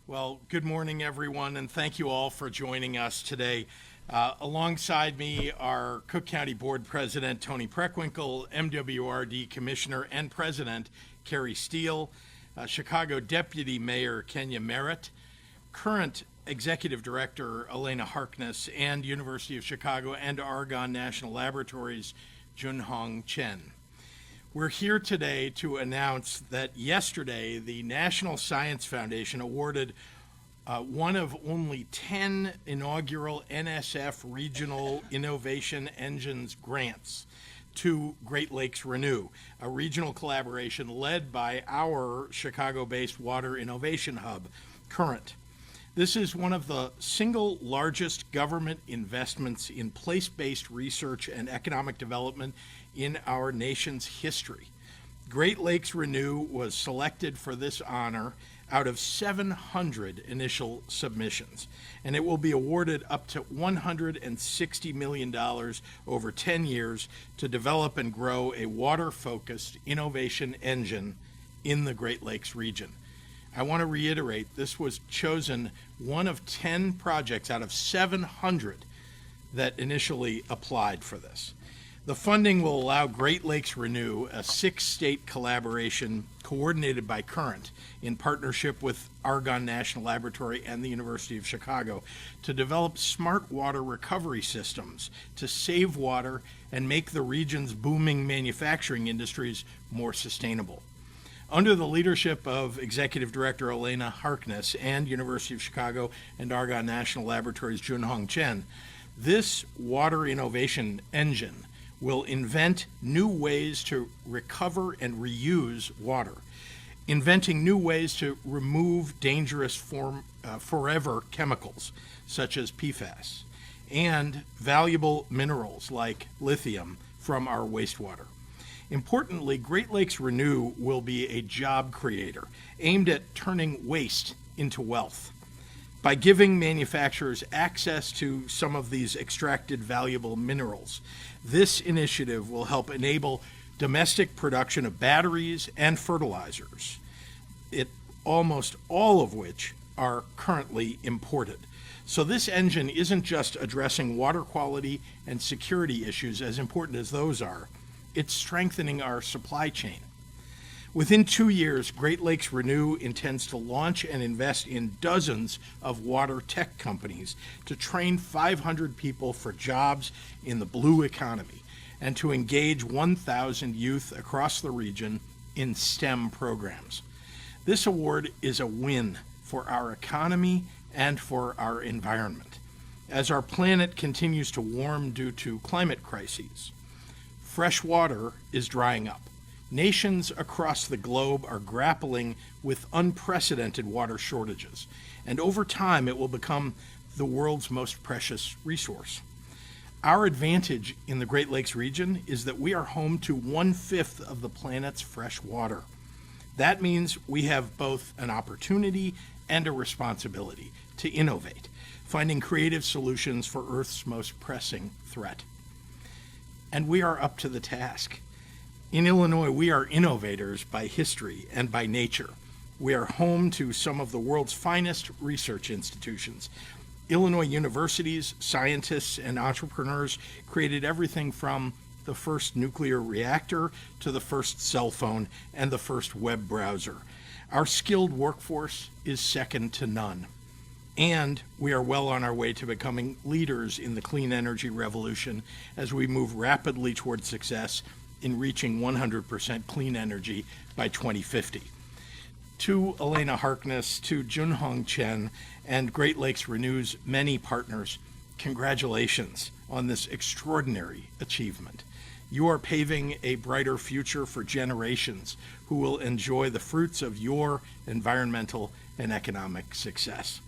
Well, good morning, everyone, and thank you all for joining us today. Alongside me are Cook County Board President Tony Preckwinkle, MWRD Commissioner and President Carrie Steele, Chicago Deputy Mayor Kenya Merritt, current Executive Director Elena Harkness, and University of Chicago and Argonne National Laboratories Junhong Chen. We're here today to announce that yesterday the National Science Foundation awarded one of only 10 inaugural NSF Regional Innovation Engines grants to Great Lakes Renew, a regional collaboration led by our Chicago-based Water Innovation Hub, Current. This is one of the single largest government investments in place-based research and economic development in our nation's history. Great Lakes Renew was selected for this honor out of 700 initial submissions, and it will be awarded up to $160 million over 10 years to develop and grow a water-focused innovation engine in the Great Lakes region. I want to reiterate, this was chosen one of 10 projects out of 700 that initially applied for this. The funding will allow Great Lakes Renew, a 6-state collaboration coordinated by Current in partnership with Argonne National Laboratory and the University of Chicago, to develop smart water recovery systems to save water and make the region's booming manufacturing industries more sustainable. Under the leadership of Executive Director Elena Harkness and University of Chicago and Argonne National Laboratories Junhong Chen, this water innovation engine will invent new ways to recover and reuse water, inventing new ways to remove dangerous forever chemicals such as PFAS, and valuable minerals like lithium from our wastewater. Importantly, Great Lakes Renew will be a job creator aimed at turning waste into wealth. By giving manufacturers access to some of these extracted valuable minerals, this initiative will help enable domestic production of batteries and fertilizers, almost all of which are currently imported. So this engine isn't just addressing water quality and security issues, as important as those are. It's strengthening our supply chain. Within 2 years, Great Lakes Renew intends to launch and invest in dozens of water tech companies to train 500 people for jobs in the blue economy and to engage 1,000 youth across the region in STEM programs. This award is a win for our economy and for our environment. As our planet continues to warm due to climate crises, fresh water is drying up. Nations across the globe are grappling with unprecedented water shortages, and over time it will become the world's most precious resource. Our advantage in the Great Lakes region is that we are home to 1/5 of the planet's fresh water. That means we have both an opportunity and a responsibility to innovate, finding creative solutions for Earth's most pressing threat. And we are up to the task. In Illinois, we are innovators by history and by nature. We are home to some of the world's finest research institutions. Illinois universities, scientists, and entrepreneurs created everything from the first nuclear reactor to the first cell phone and the first web browser. Our skilled workforce is second to none. And we are well on our way to becoming leaders in the clean energy revolution as we move rapidly toward success in reaching 100% clean energy by 2050. To Elena Harkness, to Junhong Chen, and Great Lakes Renew's many partners, congratulations on this extraordinary achievement. You are paving a brighter future for generations who will enjoy the fruits of your environmental and economic success.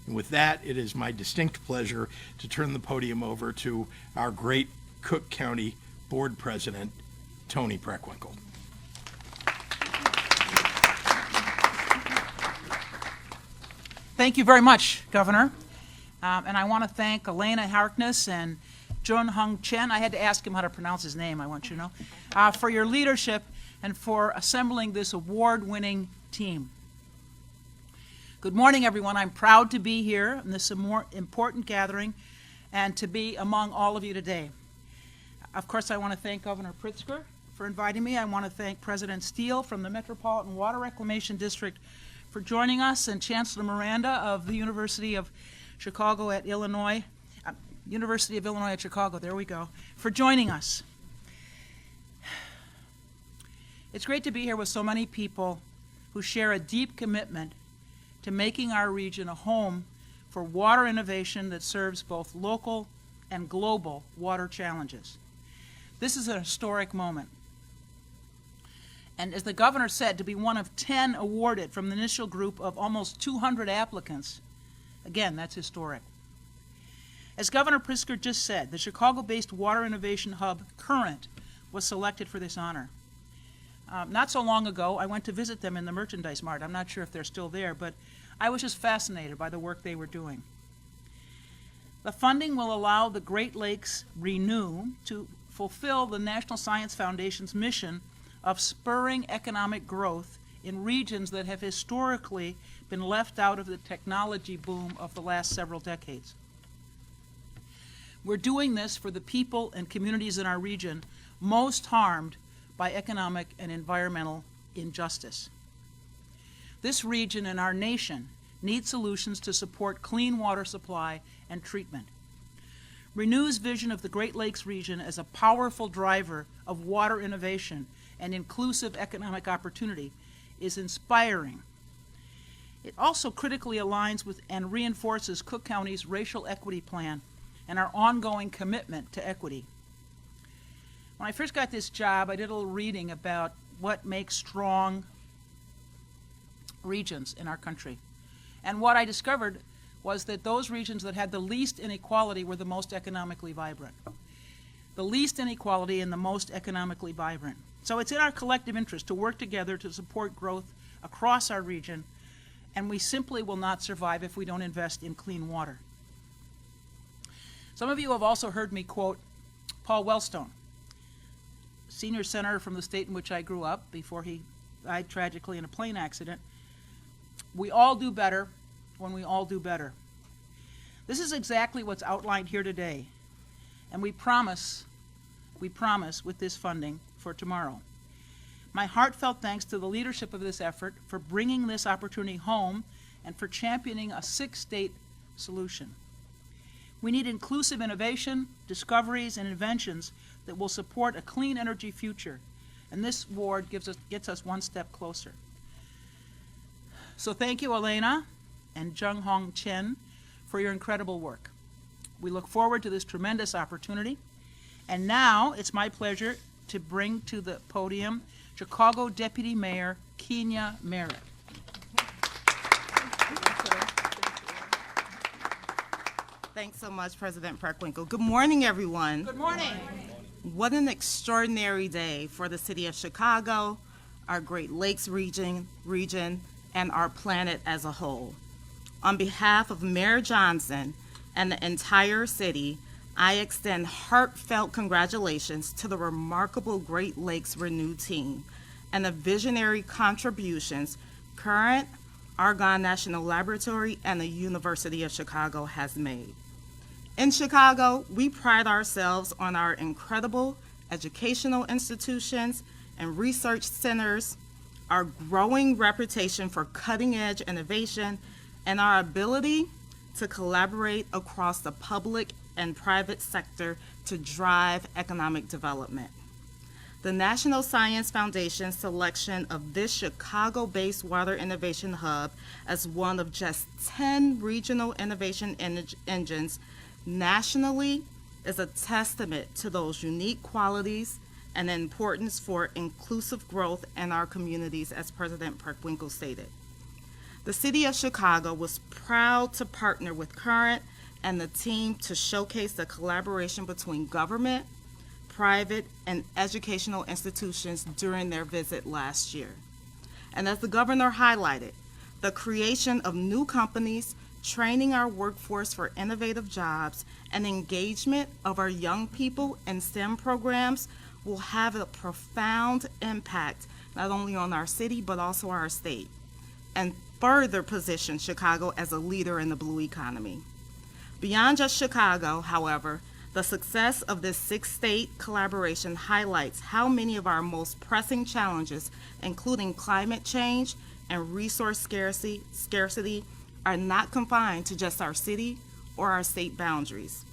And with that, it is my distinct pleasure to turn the podium over to our great Cook County Board President, Tony Preckwinkle. Thank you very much, Governor. And I want to thank Elena Harkness and Junhong Chen. I had to ask him how to pronounce his name, I want you to know, for your leadership and for assembling this award-winning team. Good morning, everyone. I'm proud to be here in this important gathering and to be among all of you today. Of course, I want to thank Governor Pritzker for inviting me. I want to thank President Steele from the Metropolitan Water Reclamation District for joining us, and Chancellor Miranda of the University of Chicago at Illinois, University of Illinois at Chicago, there we go, for joining us. It's great to be here with so many people who share a deep commitment to making our region a home for water innovation that serves both local and global water challenges. This is a historic moment. And as the governor said, to be one of 10 awarded from the initial group of almost 200 applicants, again, that's historic. As Governor Pritzker just said, the Chicago-based water innovation hub, Current, was selected for this honor. Not so long ago, I went to visit them in the Merchandise Mart. I'm not sure if they're still there, but I was just fascinated by the work they were doing. The funding will allow the Great Lakes Renew to fulfill the National Science Foundation's mission of spurring economic growth in regions that have historically been left out of the technology boom of the last several decades. We're doing this for the people and communities in our region most harmed by economic and environmental injustice. This region and our nation need solutions to support clean water supply and treatment. Renew's vision of the Great Lakes region as a powerful driver of water innovation and inclusive economic opportunity is inspiring. It also critically aligns with and reinforces Cook County's racial equity plan and our ongoing commitment to equity. When I first got this job, I did a little reading about what makes strong regions in our country. And what I discovered was that those regions that had the least inequality were the most economically vibrant. The least inequality and the most economically vibrant. So it's in our collective interest to work together to support growth across our region, and we simply will not survive if we don't invest in clean water. Some of you have also heard me quote Paul Wellstone, senior senator from the state in which I grew up before he died tragically in a plane accident. We all do better when we all do better. This is exactly what's outlined here today, and we promise with this funding for tomorrow. My heartfelt thanks to the leadership of this effort for bringing this opportunity home and for championing a 6-state solution. We need inclusive innovation, discoveries, and inventions that will support a clean energy future, and this award gets us one step closer. So thank you, Elena and Jung Hong Chen, for your incredible work. We look forward to this tremendous opportunity. And now it's my pleasure to bring to the podium Chicago Deputy Mayor Kenya Merritt. Thanks so much, President Preckwinkle. Good morning, everyone. Good morning. What an extraordinary day for the city of Chicago, our Great Lakes region, and our planet as a whole. On behalf of Mayor Johnson and the entire city, I extend heartfelt congratulations to the remarkable Great Lakes Renew team and the visionary contributions Current, Argonne National Laboratory, and the University of Chicago has made. In Chicago, we pride ourselves on our incredible educational institutions and research centers, our growing reputation for cutting-edge innovation, and our ability to collaborate across the public and private sector to drive economic development. The National Science Foundation's selection of this Chicago-based water innovation hub as one of just 10 regional innovation engines nationally is a testament to those unique qualities and the importance for inclusive growth in our communities, as President Preckwinkle stated. The City of Chicago was proud to partner with Current and the team to showcase the collaboration between government, private, and educational institutions during their visit last year. And as the governor highlighted, the creation of new companies, training our workforce for innovative jobs, and engagement of our young people in STEM programs will have a profound impact not only on our city but also our state. And further position Chicago as a leader in the blue economy. Beyond just Chicago, however, the success of this six-state collaboration highlights how many of our most pressing challenges, including climate change and resource scarcity, are not confined to just our city or our state boundaries.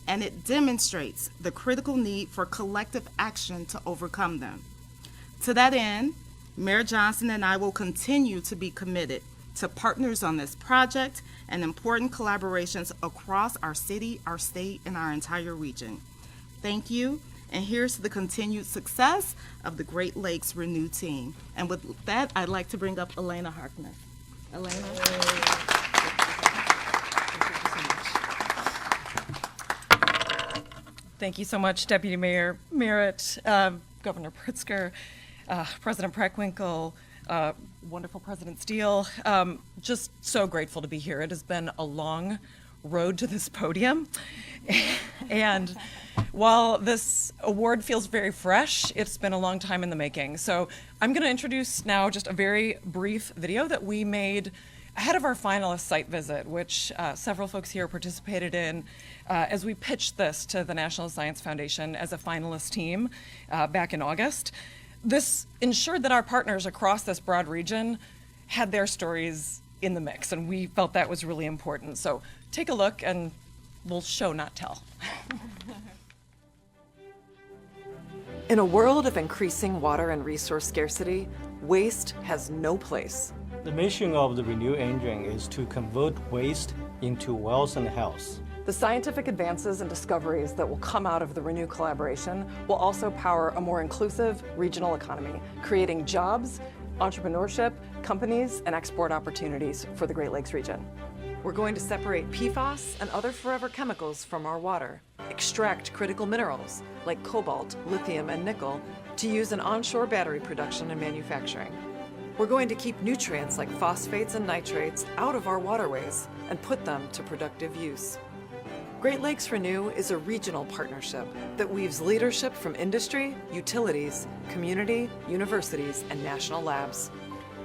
And it demonstrates the critical need for collective action to overcome them. To that end, Mayor Johnson and I will continue to be committed to partners on this project and important collaborations across our city, our state, and our entire region. Thank you, and here's to the continued success of the Great Lakes Renew team. And with that, I'd like to bring up Elena Harkness. Elena. Thank you so much, Deputy Mayor Merritt, Governor Pritzker, President Preckwinkle, wonderful President Steele. Just so grateful to be here. It has been a long road to this podium. And while this award feels very fresh, it's been a long time in the making. So I'm going to introduce now just a very brief video that we made ahead of our finalist site visit, which several folks here participated in as we pitched this to the National Science Foundation as a finalist team back in August. This ensured that our partners across this broad region had their stories in the mix, and we felt that was really important. So take a look, and we'll show, not tell. In a world of increasing water and resource scarcity, waste has no place. The mission of the Renew engine is to convert waste into wealth and health. The scientific advances and discoveries that will come out of the Renew collaboration will also power a more inclusive regional economy, creating jobs, entrepreneurship, companies, and export opportunities for the Great Lakes region. We're going to separate PFAS and other forever chemicals from our water, extract critical minerals like cobalt, lithium, and nickel to use in onshore battery production and manufacturing. We're going to keep nutrients like phosphates and nitrates out of our waterways and put them to productive use. Great Lakes Renew is a regional partnership that weaves leadership from industry, utilities, community, universities, and national labs.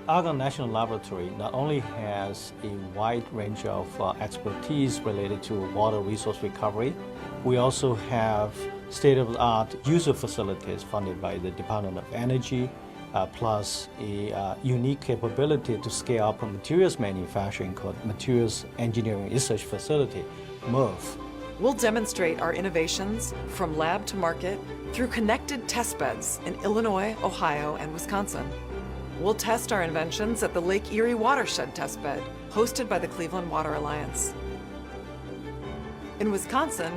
Argonne National Laboratory not only has a wide range of expertise related to water resource recovery, we also have state-of-the-art user facilities funded by the Department of Energy, plus a unique capability to scale up a materials manufacturing called Materials Engineering Research Facility, MERF. We'll demonstrate our innovations from lab to market through connected test beds in Illinois, Ohio, and Wisconsin. We'll test our inventions at the Lake Erie Watershed Test Bed, hosted by the Cleveland Water Alliance. In Wisconsin,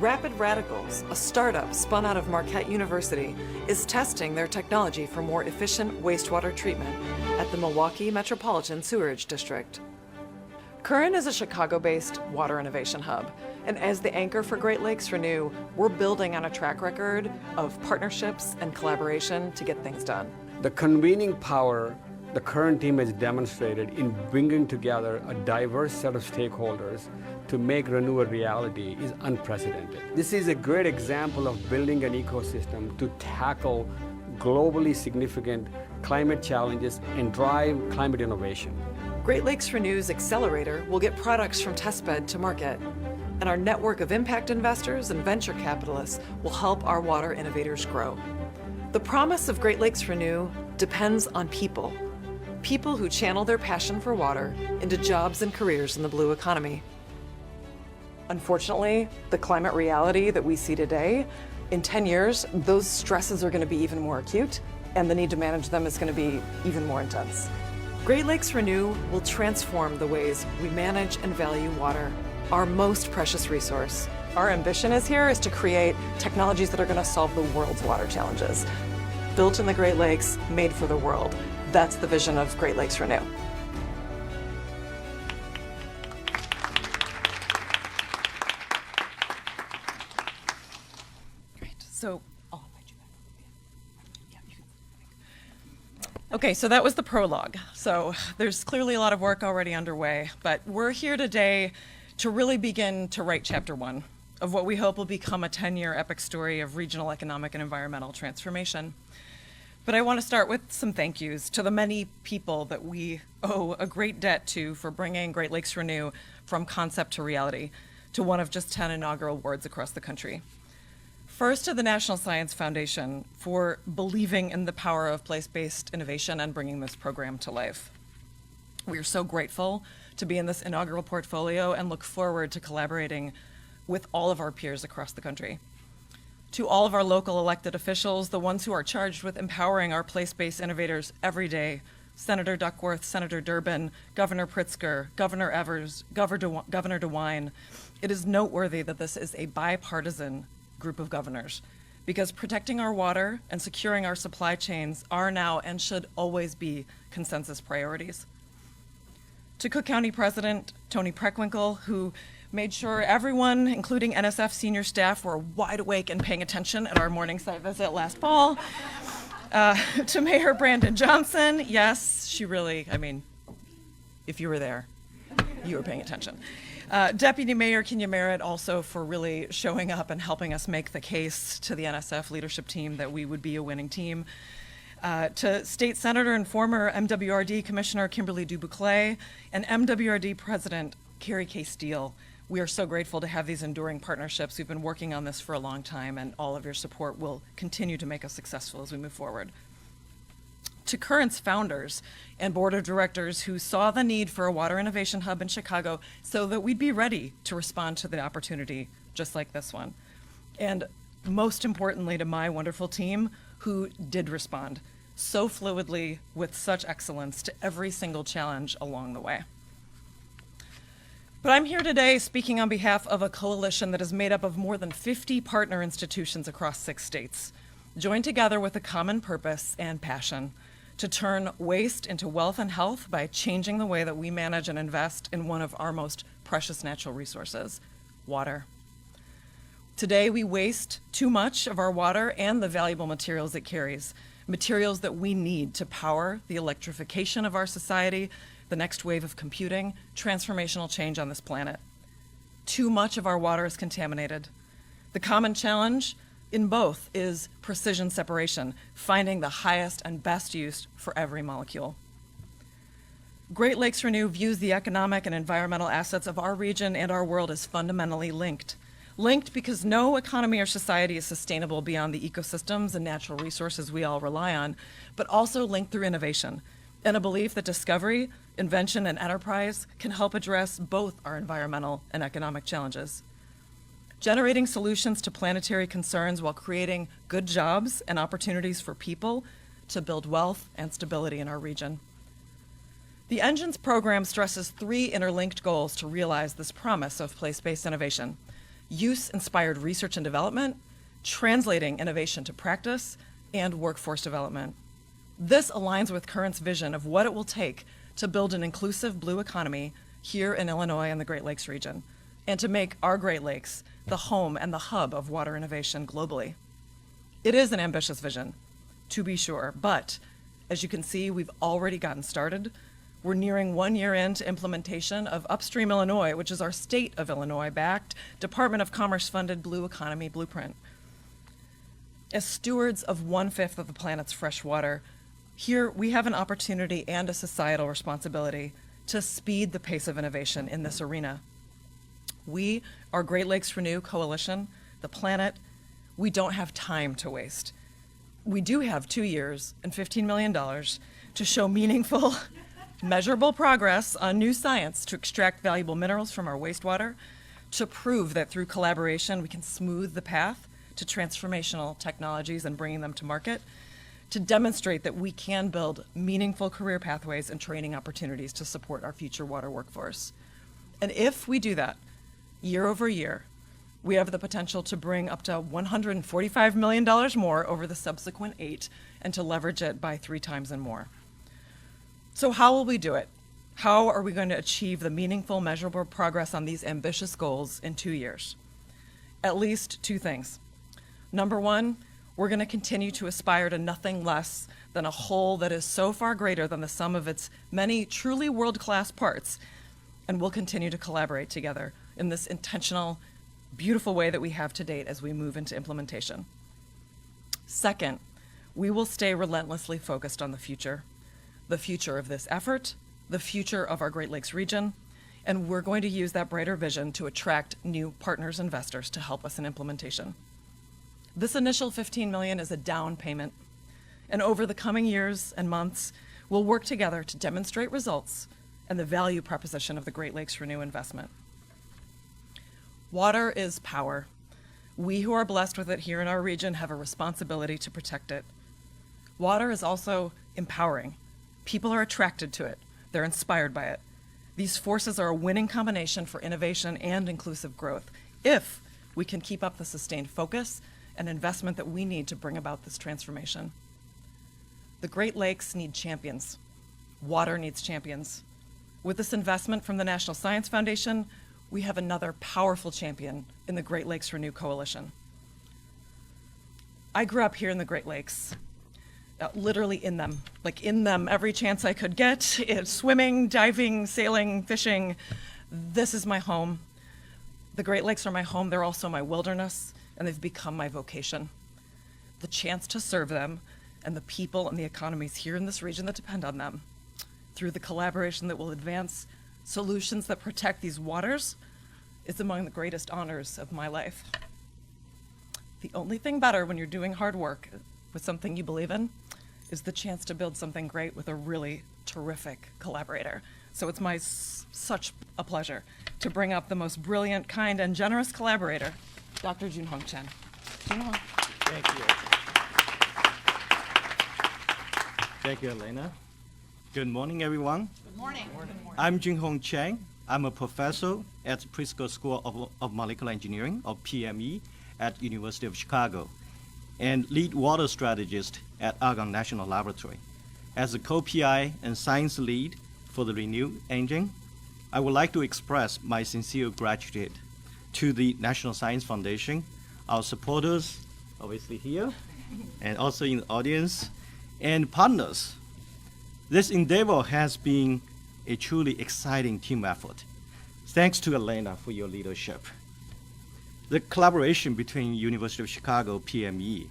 Rapid Radicals, a startup spun out of Marquette University, is testing their technology for more efficient wastewater treatment at the Milwaukee Metropolitan Sewerage District. Curran is a Chicago-based water innovation hub, and as the anchor for Great Lakes Renew, we're building on a track record of partnerships and collaboration to get things done. The convening power the Curran team has demonstrated in bringing together a diverse set of stakeholders to make Renew a reality is unprecedented. This is a great example of building an ecosystem to tackle globally significant climate challenges and drive climate innovation. Great Lakes Renew's accelerator will get products from testbed to market, and our network of impact investors and venture capitalists will help our water innovators grow. The promise of Great Lakes Renew depends on people. People who channel their passion for water into jobs and careers in the blue economy. Unfortunately, the climate reality that we see today, in 10 years, those stresses are going to be even more acute, and the need to manage them is going to be even more intense. Great Lakes Renew will transform the ways we manage and value water, our most precious resource. Our ambition is to create technologies that are going to solve the world's water challenges. Built in the Great Lakes, made for the world. That's the vision of Great Lakes Renew. Great. So, I'll invite you back. Yeah, you can. Okay, so that was the prologue. So there's clearly a lot of work already underway, but we're here today to really begin to write chapter 1 of what we hope will become a 10-year epic story of regional economic and environmental transformation. But I want to start with some thank yous to the many people that we owe a great debt to for bringing Great Lakes Renew from concept to reality, to one of just 10 inaugural awards across the country. First, to the National Science Foundation for believing in the power of place-based innovation and bringing this program to life. We are so grateful to be in this inaugural portfolio and look forward to collaborating with all of our peers across the country. To all of our local elected officials, the ones who are charged with empowering our place-based innovators every day, Senator Duckworth, Senator Durbin, Governor Pritzker, Governor Evers, Governor DeWine, it is noteworthy that this is a bipartisan group of governors, because protecting our water and securing our supply chains are now and should always be consensus priorities. To Cook County President Tony Preckwinkle, who made sure everyone, including NSF senior staff, were wide awake and paying attention at our morning site visit last fall. To Mayor Brandon Johnson, yes, she really, I mean, if you were there, you were paying attention. Deputy Mayor Kenya Merritt also for really showing up and helping us make the case to the NSF leadership team that we would be a winning team. To State Senator and former MWRD Commissioner Kimberly DuBouclet and MWRD President Carrie K. Steele, we are so grateful to have these enduring partnerships. We've been working on this for a long time, and all of your support will continue to make us successful as we move forward. To Current's founders and board of directors who saw the need for a water innovation hub in Chicago so that we'd be ready to respond to the opportunity just like this one. And most importantly, to my wonderful team who did respond so fluidly with such excellence to every single challenge along the way. But I'm here today speaking on behalf of a coalition that is made up of more than 50 partner institutions across 6 states, joined together with a common purpose and passion to turn waste into wealth and health by changing the way that we manage and invest in one of our most precious natural resources, water. Today, we waste too much of our water and the valuable materials it carries, materials that we need to power the electrification of our society, the next wave of computing, transformational change on this planet. Too much of our water is contaminated. The common challenge in both is precision separation, finding the highest and best use for every molecule. Great Lakes Renew views the economic and environmental assets of our region and our world as fundamentally linked. Linked because no economy or society is sustainable beyond the ecosystems and natural resources we all rely on, but also linked through innovation and a belief that discovery, invention, and enterprise can help address both our environmental and economic challenges. Generating solutions to planetary concerns while creating good jobs and opportunities for people to build wealth and stability in our region. The Engines program stresses 3 interlinked goals to realize this promise of place-based innovation: use-inspired research and development, translating innovation to practice, and workforce development. This aligns with Current's vision of what it will take to build an inclusive blue economy here in Illinois and the Great Lakes region, and to make our Great Lakes the home and the hub of water innovation globally. It is an ambitious vision, to be sure, but as you can see, we've already gotten started. We're nearing 1 year into implementation of Upstream Illinois, which is our state of Illinois-backed, Department of Commerce-funded Blue Economy Blueprint. As stewards of 1/5 of the planet's fresh water, here we have an opportunity and a societal responsibility to speed the pace of innovation in this arena. We, our Great Lakes Renew Coalition, the planet, we don't have time to waste. We do have 2 years and $15 million to show meaningful, measurable progress on new science to extract valuable minerals from our wastewater, to prove that through collaboration we can smooth the path to transformational technologies and bringing them to market, to demonstrate that we can build meaningful career pathways and training opportunities to support our future water workforce. And if we do that, year over year, we have the potential to bring up to $145 million more over the subsequent 8 and to leverage it by 3 times and more. So how will we do it? How are we going to achieve the meaningful, measurable progress on these ambitious goals in 2 years? At least 2 things. Number 1, we're going to continue to aspire to nothing less than a whole that is so far greater than the sum of its many truly world-class parts, and we'll continue to collaborate together in this intentional, beautiful way that we have to date as we move into implementation. Second, We will stay relentlessly focused on the future of this effort, the future of our Great Lakes region, and we're going to use that brighter vision to attract new partners, investors to help us in implementation. This initial $15 million is a down payment, and over the coming years and months, we'll work together to demonstrate results and the value proposition of the Great Lakes Renew investment. Water is power. We who are blessed with it here in our region have a responsibility to protect it. Water is also empowering. People are attracted to it. They're inspired by it. These forces are a winning combination for innovation and inclusive growth if we can keep up the sustained focus and investment that we need to bring about this transformation. The Great Lakes need champions. Water needs champions. With this investment from the National Science Foundation, we have another powerful champion in the Great Lakes Renew Coalition. I grew up here in the Great Lakes, literally in them, every chance I could get, swimming, diving, sailing, fishing. This is my home. The Great Lakes are my home. They're also my wilderness, and they've become my vocation. The chance to serve them and the people and the economies here in this region that depend on them through the collaboration that will advance solutions that protect these waters is among the greatest honors of my life. The only thing better when you're doing hard work with something you believe in is the chance to build something great with a really terrific collaborator. So it's such a pleasure to bring up the most brilliant, kind, and generous collaborator, Dr. Junhong Chen. Junhong. Thank you. Thank you, Elena. Good morning, everyone. Good morning. I'm Junhong Chen. I'm a professor at Pritzker School of Molecular Engineering, or PME, at University of Chicago, and lead water strategist at Argonne National Laboratory. As a co-PI and science lead for the Renew engine, I would like to express my sincere gratitude to the National Science Foundation, our supporters, obviously here, and also in the audience, and partners. This endeavor has been a truly exciting team effort. Thanks to Elena for your leadership. The collaboration between University of Chicago PME,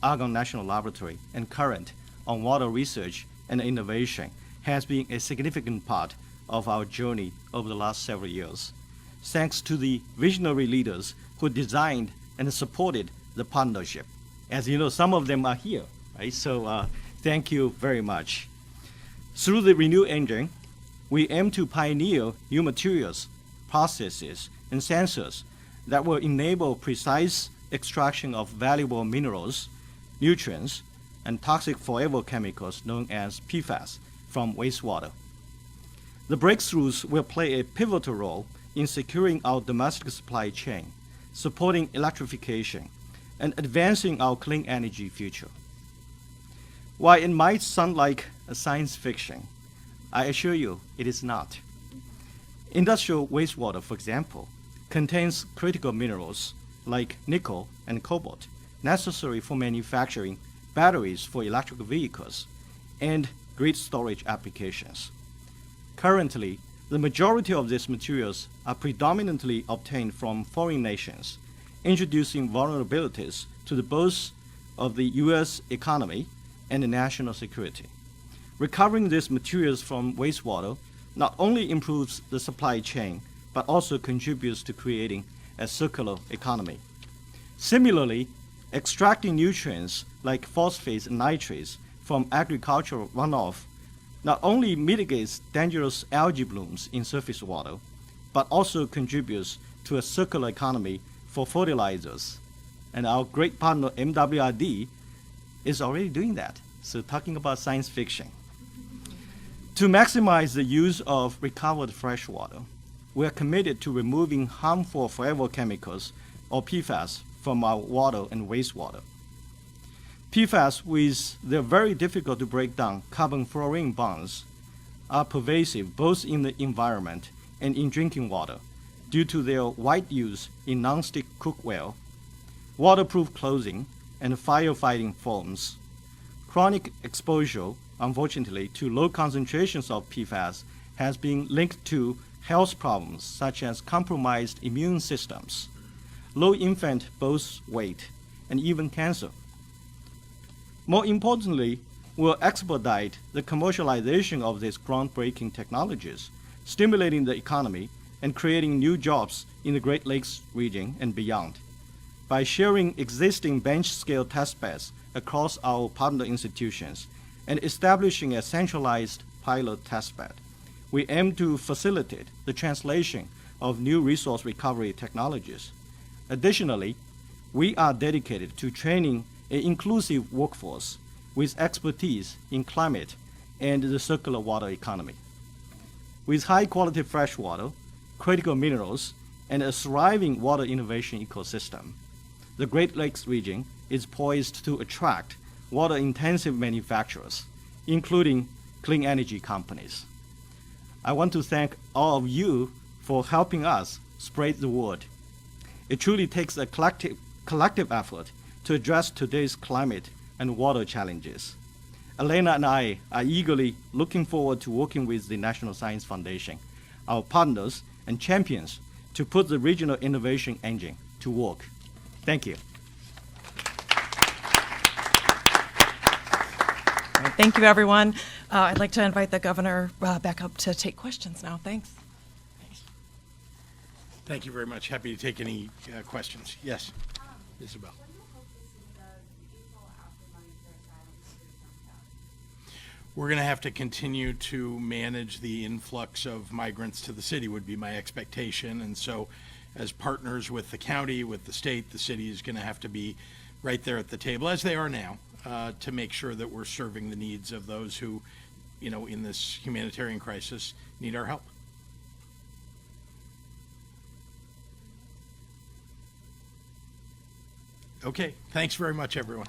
Argonne National Laboratory, and Current on water research and innovation has been a significant part of our journey over the last several years. Thanks to the visionary leaders who designed and supported the partnership. As you know, some of them are here, right? So thank you very much. Through the Renew engine, we aim to pioneer new materials, processes, and sensors that will enable precise extraction of valuable minerals, nutrients, and toxic forever chemicals known as PFAS from wastewater. The breakthroughs will play a pivotal role in securing our domestic supply chain, supporting electrification, and advancing our clean energy future. While it might sound like a science fiction, I assure you it is not. Industrial wastewater, for example, contains critical minerals like nickel and cobalt, necessary for manufacturing batteries for electric vehicles and grid storage applications. Currently, the majority of these materials are predominantly obtained from foreign nations, introducing vulnerabilities to both of the U.S. economy and the national security. Recovering these materials from wastewater not only improves the supply chain, but also contributes to creating a circular economy. Similarly, extracting nutrients like phosphates and nitrates from agricultural runoff not only mitigates dangerous algae blooms in surface water, but also contributes to a circular economy for fertilizers. And our great partner MWRD is already doing that. So talking about science fiction. To maximize the use of recovered fresh water, we are committed to removing harmful forever chemicals, or PFAS, from our water and wastewater. PFAS, with their very difficult to break down carbon-fluorine bonds, are pervasive both in the environment and in drinking water due to their wide use in nonstick cookware, waterproof clothing, and firefighting foams. Chronic exposure, unfortunately, to low concentrations of PFAS has been linked to health problems such as compromised immune systems, low infant birth weight, and even cancer. More importantly, we'll expedite the commercialization of these groundbreaking technologies, stimulating the economy and creating new jobs in the Great Lakes region and beyond. By sharing existing bench-scale testbeds across our partner institutions and establishing a centralized pilot testbed, we aim to facilitate the translation of new resource recovery technologies. Additionally, we are dedicated to training an inclusive workforce with expertise in climate and the circular water economy. With high-quality fresh water, critical minerals, and a thriving water innovation ecosystem, the Great Lakes region is poised to attract water-intensive manufacturers, including clean energy companies. I want to thank all of you for helping us spread the word. It truly takes a collective effort to address today's climate and water challenges. Elena and I are eagerly looking forward to working with the National Science Foundation, our partners and champions, to put the regional innovation engine to work. Thank you. Thank you, everyone. I'd like to invite the governor back up to take questions now. Thanks. Thank you very much. Happy to take any questions. Yes, Isabel. We're going to have to continue to manage the influx of migrants to the city would be my expectation. And so as partners with the county, with the state, the city is going to have to be right there at the table, as they are now, to make sure that we're serving the needs of those who, you know, in this humanitarian crisis need our help. Okay, thanks very much, everyone.